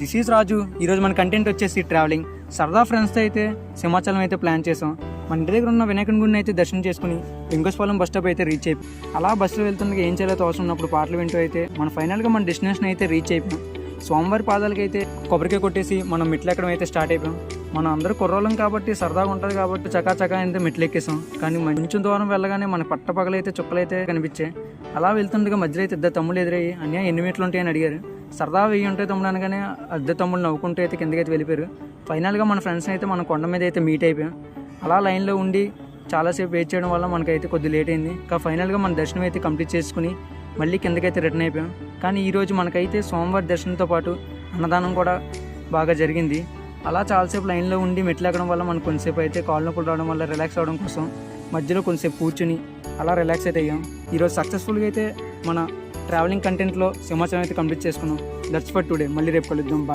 This is రాజు. ఈరోజు మన content వచ్చేసి ట్రావెలింగ్. సరదా ఫ్రెండ్స్తో అయితే సింహాచలం అయితే ప్లాన్ చేసాం. మన ఇంటి దగ్గర ఉన్న వినాయకుని గుడిని అయితే దర్శనం చేసుకుని వెంకటేశ్వరం బస్ స్టాప్ అయితే రీచ్ అయిపోయి అలా బస్సులో వెళ్తుండగా ఏం చేయాలో అవసరం ఉన్నప్పుడు పాటలు వింటూ అయితే మనం ఫైనల్గా మన డెస్టినేషన్ అయితే రీచ్ అయిపోయాం. స్వామివారి పాదాలకి అయితే కొబ్బరికాయ కొట్టేసి మనం మెట్లు ఎక్కడం అయితే స్టార్ట్ అయిపోయాం. మనం అందరూ కుర్రోళ్ళం కాబట్టి సరదాగా ఉంటుంది కాబట్టి చకా అయితే మెట్లు ఎక్కేసాం. కానీ కొంచెం దూరం వెళ్ళగానే మన పట్టపగలైతే చుక్కలైతే కనిపించాయి. అలా వెళ్తుండగా మధ్యలో అయితే ఇద్దరు తమ్ముళ్ళు ఎదురయ్యి అన్య ఎన్ని మెట్లు ఉంటాయని అడిగారు. సరదా వెయ్యి ఉంటాయి తమ్ముడు అనగానే ఇద్దరు తమ్ముళ్ళు నవ్వుకుంటూ అయితే కిందకైతే వెళ్ళిపోయారు. ఫైనల్గా మన ఫ్రెండ్స్ని అయితే మన కొండ మీద అయితే మీట్ అయిపోయాం. అలా లైన్లో ఉండి చాలాసేపు వెయిట్ చేయడం వల్ల మనకైతే కొద్ది లేట్ అయింది. కానీ ఫైనల్గా మన దర్శనం అయితే కంప్లీట్ చేసుకుని మళ్ళీ కిందకైతే రిటర్న్ అయిపోయాం. కానీ ఈరోజు మనకైతే సోమవారి దర్శనంతో పాటు అన్నదానం కూడా బాగా జరిగింది. అలా చాలాసేపు లైన్లో ఉండి మెట్లు ఎక్కడం వల్ల మనకు కొంతసేపు అయితే కాళ్ళు నొప్పులు రావడం వల్ల రిలాక్స్ అవ్వడం కోసం మధ్యలో కొంతసేపు కూర్చుని అలా రిలాక్స్ అయితే అయ్యాం. ఈరోజు సక్సెస్ఫుల్గా అయితే మన ట్రావెలింగ్ కంటెంట్లో సింహాచలం అయితే కంప్లీట్ చేసుకున్నాం. That's for today. మళ్ళీ రేపు కలుద్దాం. బాయ్.